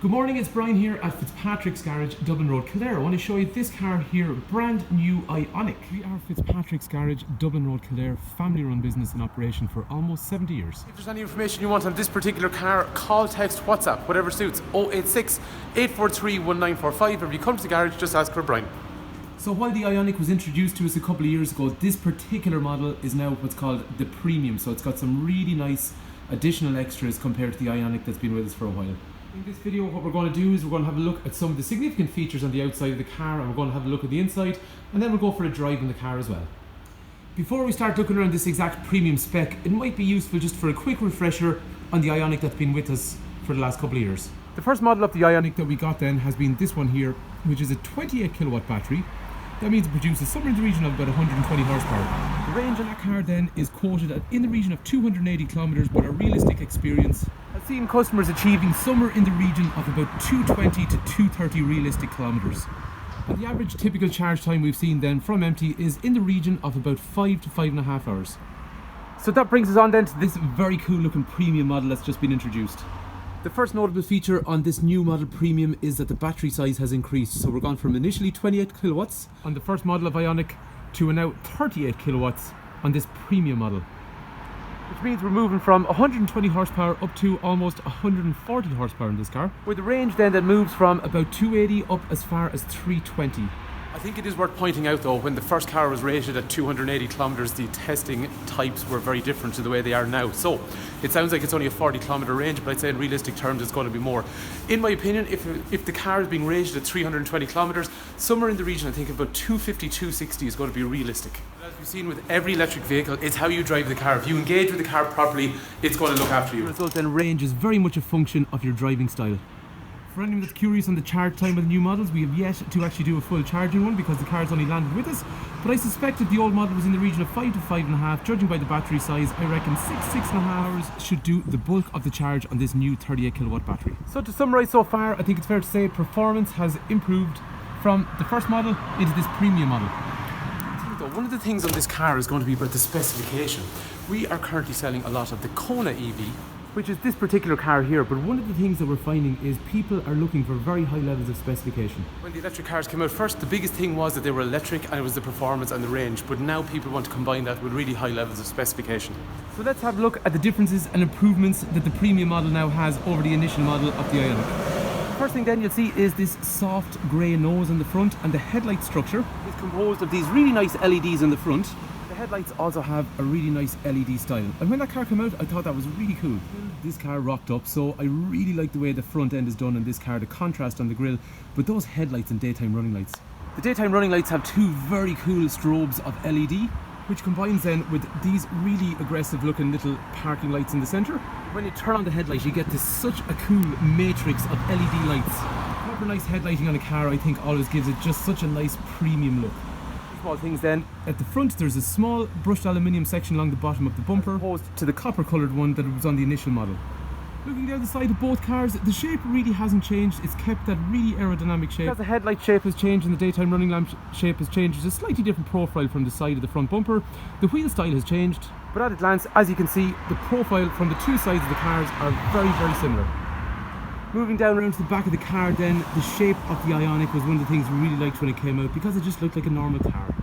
Good morning, it's Brian here at Fitzpatrick's Garage, Dublin Road, Kildare. I want to show you this car here, brand new Ioniq. We are Fitzpatrick's Garage, Dublin Road, Kildare, family run business in operation for almost 70 years. If there's any information you want on this particular car, call, text, WhatsApp, whatever suits, 086 843 1945. If you come to the garage, just ask for Brian. So while the Ioniq was introduced to us a couple of years ago, this particular model is now what's called the Premium. So it's got some really nice additional extras compared to the Ioniq that's been with us for a while. In this video, what we're going to do is we're going to have a look at some of the significant features on the outside of the car, and we're going to have a look at the inside, and then we'll go for a drive in the car as well. Before we start looking around this exact premium spec, it might be useful just for a quick refresher on the Ioniq that's been with us for the last couple of years. The first model of the Ioniq that we got then has been this one here, which is a 28 kilowatt battery. That means it produces somewhere in the region of about 120 horsepower. The range on that car then is quoted at in the region of 280 kilometers, but a realistic experience has seen customers achieving somewhere in the region of about 220 to 230 realistic kilometers. And the average typical charge time we've seen then from empty is in the region of about 5 to 5.5 hours. So that brings us on then to this very cool looking premium model that's just been introduced. The first notable feature on this new model Premium is that the battery size has increased. So we're gone from initially 28 kilowatts on the first model of Ioniq to now 38 kilowatts on this Premium model. Which means we're moving from 120 horsepower up to almost 140 horsepower in this car. With the range then that moves from about 280 up as far as 320. I think it is worth pointing out though, when the first car was rated at 280 kilometers, the testing types were very different to the way they are now. So it sounds like it's only a 40 kilometer range, but I'd say in realistic terms it's going to be more. In my opinion, if the car is being rated at 320 kilometers, somewhere in the region, I think about 250, 260 is going to be realistic. As we've seen with every electric vehicle, it's how you drive the car. If you engage with the car properly, it's going to look after you. The result then, range is very much a function of your driving style. For anyone that's curious on the charge time of the new models, we have yet to actually do a full charging one because the car's only landed with us. But I suspect if the old model was in the region of 5 to 5.5, judging by the battery size, I reckon 6.5 hours should do the bulk of the charge on this new 38 kilowatt battery. So to summarise so far, I think it's fair to say performance has improved from the first model into this Premium model. One of the things on this car is going to be about the specification. We are currently selling a lot of the Kona EV, which is this particular car here, but one of the things that we're finding is people are looking for very high levels of specification. When the electric cars came out first, the biggest thing was that they were electric and it was the performance and the range, but now people want to combine that with really high levels of specification. So let's have a look at the differences and improvements that the Premium model now has over the initial model of the Ioniq. The first thing then you'll see is this soft grey nose in the front, and the headlight structure is composed of these really nice LEDs in the front. The headlights also have a really nice LED style, and when that car came out I thought that was really cool. This car rocked up, so I really like the way the front end is done on this car, the contrast on the grille, but those headlights and daytime running lights. The daytime running lights have two very cool strobes of LED, which combines then with these really aggressive looking little parking lights in the centre. When you turn on the headlight you get this such a cool matrix of LED lights. Proper nice headlighting on a car I think always gives it just such a nice premium look. Small things then. At the front there's a small brushed aluminium section along the bottom of the bumper, opposed to the copper coloured one that was on the initial model. Looking down the side of both cars, the shape really hasn't changed. It's kept that really aerodynamic shape. Because the headlight shape has changed and the daytime running lamp shape has changed, there's a slightly different profile from the side of the front bumper. The wheel style has changed, but at a glance, as you can see, the profile from the two sides of the cars are very, very similar. Moving down around to the back of the car then, the shape of the Ioniq was one of the things we really liked when it came out because it just looked like a normal car.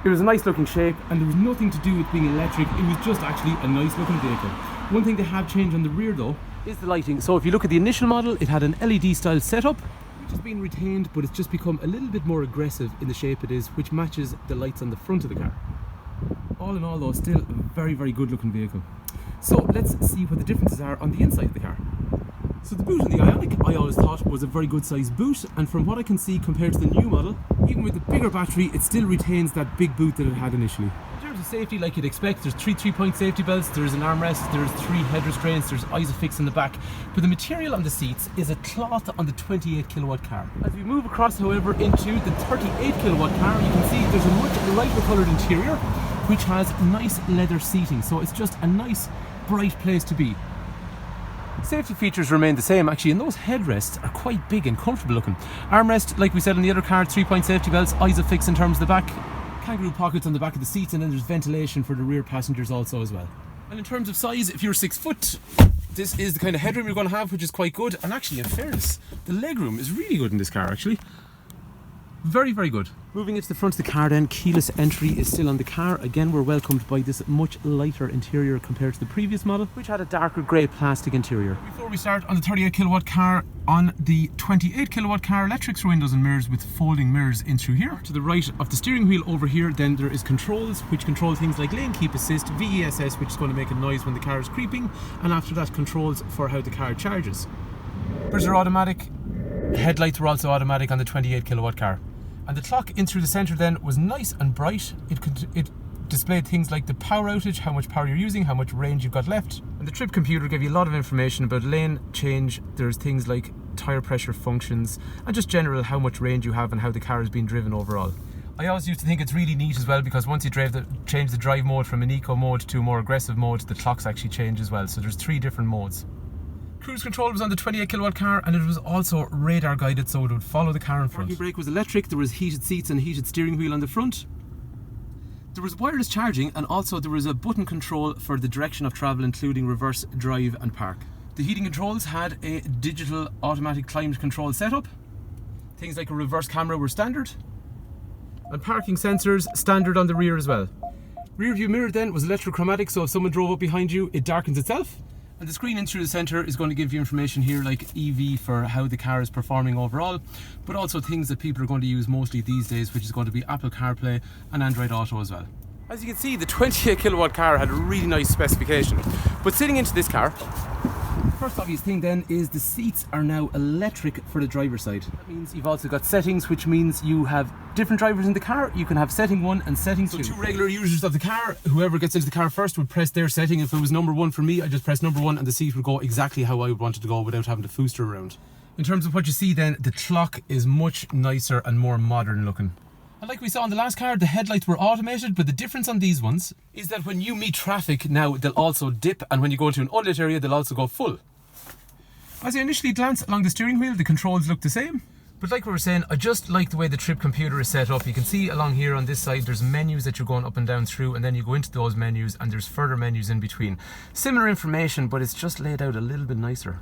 It was a nice looking shape and there was nothing to do with being electric, it was just actually a nice looking vehicle. One thing they have changed on the rear though is the lighting. So if you look at the initial model, it had an LED style setup, which has been retained, but it's just become a little bit more aggressive in the shape it is, which matches the lights on the front of the car. All in all though, still a very, very good looking vehicle. So let's see what the differences are on the inside of the car. So the boot on the Ioniq I always thought was a very good sized boot, and from what I can see compared to the new model, even with the bigger battery it still retains that big boot that it had initially. In terms of safety, like you'd expect, there's three 3-point safety belts, there's an armrest, there's 3 head restraints, there's Isofix in the back, but the material on the seats is a cloth on the 28 kilowatt car. As we move across however into the 38 kilowatt car, you can see there's a much lighter coloured interior which has nice leather seating, so it's just a nice bright place to be. Safety features remain the same actually, and those headrests are quite big and comfortable looking. Armrest, like we said on the other car, 3-point safety belts, Isofix in terms of the back, kangaroo pockets on the back of the seats, and then there's ventilation for the rear passengers also as well. And in terms of size, if you're 6 foot, This is the kind of headroom you're going to have, which is quite good. And actually, in fairness, the legroom is really good in this car, actually. Very, very good. Moving into the front of the car then, keyless entry is still on the car. Again, we're welcomed by this much lighter interior compared to the previous model, which had a darker grey plastic interior. Before we start on the 38 kilowatt car, on the 28 kilowatt car, electric through windows and mirrors with folding mirrors in through here. To the right of the steering wheel over here, then there is controls, which control things like lane keep assist, VESS, which is going to make a noise when the car is creeping, and after that controls for how the car charges. Mirrors are automatic. Headlights were also automatic on the 28 kilowatt car. And the clock in through the centre then was nice and bright. It displayed things like the power outage, how much power you're using, how much range you've got left. And the trip computer gave you a lot of information about lane change. There's things like tyre pressure functions and just general how much range you have and how the car is being driven overall. I always used to think it's really neat as well, because once you change the drive mode from an eco mode to a more aggressive mode, the clocks actually change as well. So there's 3 different modes. Cruise control was on the 28 kilowatt car, and it was also radar guided, so it would follow the car in front. Parking brake was electric. There was heated seats and heated steering wheel on the front. There was wireless charging, and also there was a button control for the direction of travel, including reverse, drive and park. The heating controls had a digital automatic climate control setup. Things like a reverse camera were standard, and parking sensors standard on the rear as well. Rear view mirror then was electrochromatic, so if someone drove up behind you, it darkens itself. And the screen in through the centre is going to give you information here like EV for how the car is performing overall, but also things that people are going to use mostly these days, which is going to be Apple CarPlay and Android Auto as well. As you can see, the 28 kilowatt car had a really nice specification, but sitting into this car, the first obvious thing then is the seats are now electric for the driver's side. That means you've also got settings, which means you have different drivers in the car. You can have setting 1 and setting 2. So 2 regular users of the car, whoever gets into the car first would press their setting. If it was number 1 for me, I just press number 1 and the seat would go exactly how I would want it to go without having to fooster around. In terms of what you see then, the clock is much nicer and more modern looking. And like we saw on the last car, the headlights were automated, but the difference on these ones is that when you meet traffic now, they'll also dip, and when you go into an unlit area, they'll also go full. As I initially glanced along the steering wheel, the controls look the same. But like we were saying, I just like the way the trip computer is set up. You can see along here on this side, there's menus that you're going up and down through, and then you go into those menus and there's further menus in between. Similar information, but it's just laid out a little bit nicer.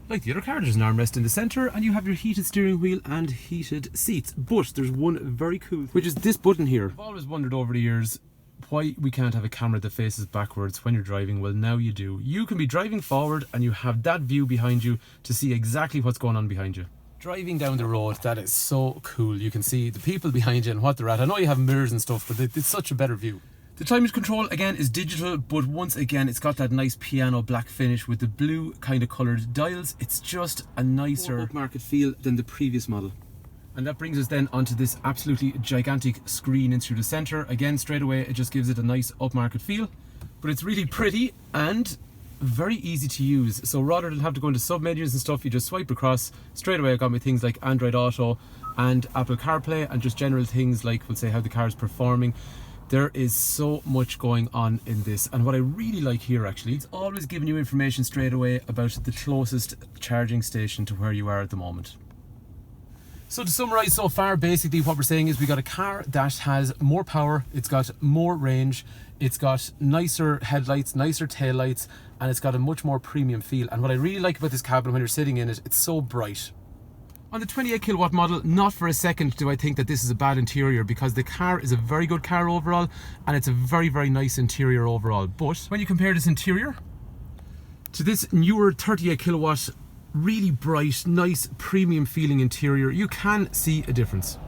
Like the other car, there's an armrest in the centre, and you have your heated steering wheel and heated seats. But there's one very cool, which is this button here. I've always wondered over the years why we can't have a camera that faces backwards when you're driving. Well, now you do. You can be driving forward and you have that view behind you to see exactly what's going on behind you. Driving down the road, that is so cool. You can see the people behind you and what they're at. I know you have mirrors and stuff, but it's such a better view. The climate control again is digital, but once again it's got that nice piano black finish with the blue kind of coloured dials. It's just a nicer upmarket feel than the previous model. And that brings us then onto this absolutely gigantic screen in through the centre. Again, straight away it just gives it a nice upmarket feel, but it's really pretty and very easy to use. So rather than have to go into sub-menus and stuff, you just swipe across. Straight away I got me things like Android Auto and Apple CarPlay, and just general things like, we'll say, how the car is performing. There is so much going on in this, and what I really like here actually, it's always giving you information straight away about the closest charging station to where you are at the moment. So to summarise so far, basically what we're saying is we got a car that has more power, it's got more range, it's got nicer headlights, nicer taillights, and it's got a much more premium feel. And what I really like about this cabin when you're sitting in it, it's so bright. On the 28 kilowatt model, not for a second do I think that this is a bad interior, because the car is a very good car overall, and it's a very, very nice interior overall. But when you compare this interior to this newer 38 kilowatt, really bright, nice, premium feeling interior, you can see a difference.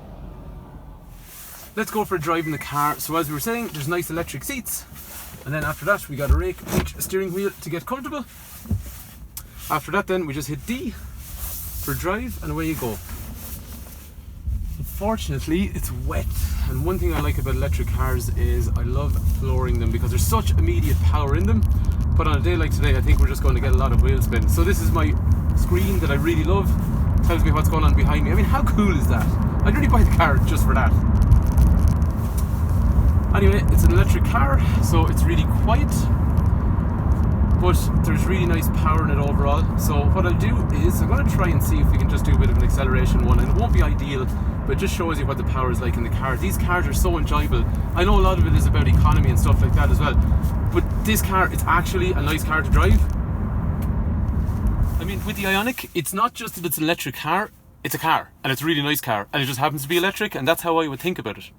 Let's go for a drive in the car. So as we were saying, there's nice electric seats, and then after that we got a rake each steering wheel to get comfortable. After that then we just hit D for drive, and away you go. Unfortunately it's wet, and one thing I like about electric cars is I love flooring them because there's such immediate power in them. But on a day like today, I think we're just going to get a lot of wheel spin. So this is my screen that I really love. Tells me what's going on behind me. I mean, how cool is that? I'd really buy the car just for that. Anyway, it's an electric car, so it's really quiet. but there's really nice power in it overall. So what I'll do is I'm going to try and see if we can just do a bit of an acceleration one, and it won't be ideal, but it just shows you what the power is like in the car. These cars are so enjoyable. I know a lot of it is about economy and stuff like that as well, but this car, it's actually a nice car to drive. I mean, with the Ioniq, it's not just that it's an electric car, it's a car, and it's a really nice car, and it just happens to be electric, and that's how I would think about it.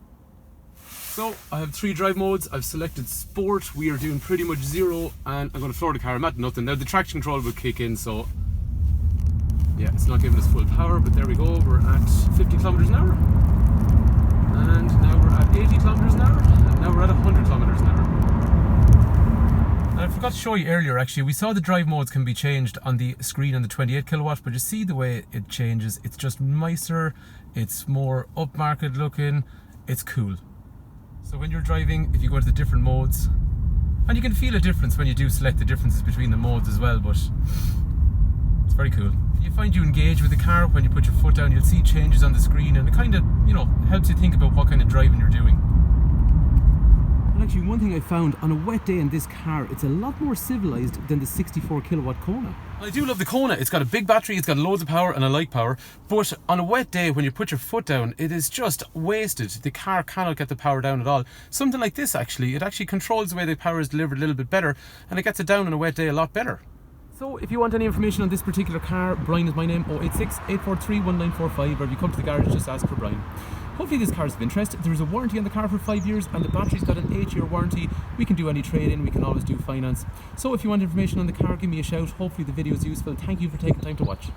So I have 3 drive modes. I've selected Sport. We are doing pretty much 0, and I'm going to floor the car. I'm at nothing. Now the traction control will kick in, so yeah, it's not giving us full power, but there we go. We're at 50 kilometers an hour, and now we're at 80 kilometers an hour, and now we're at 100 kilometers an hour. And I forgot to show you earlier, actually, we saw the drive modes can be changed on the screen on the 28 kilowatt, but you see the way it changes. It's just nicer, it's more upmarket looking, it's cool. So when you're driving, if you go to the different modes, and you can feel a difference when you do select the differences between the modes as well, but it's very cool. You find you engage with the car when you put your foot down, you'll see changes on the screen, and it kind of, you know, helps you think about what kind of driving you're doing. And actually, one thing I found on a wet day in this car, it's a lot more civilized than the 64 kilowatt Kona. I do love the Kona. It's got a big battery, it's got loads of power, and I like power. But on a wet day, when you put your foot down, it is just wasted. The car cannot get the power down at all. Something like this, actually, it actually controls the way the power is delivered a little bit better, and it gets it down on a wet day a lot better. So if you want any information on this particular car, Brian is my name, 086 843 1945, or if you come to the garage, just ask for Brian. Hopefully this car is of interest. There is a warranty on the car for 5 years, and the battery's got an 8-year warranty. We can do any trade-in, we can always do finance. So if you want information on the car, give me a shout. Hopefully the video is useful. Thank you for taking time to watch.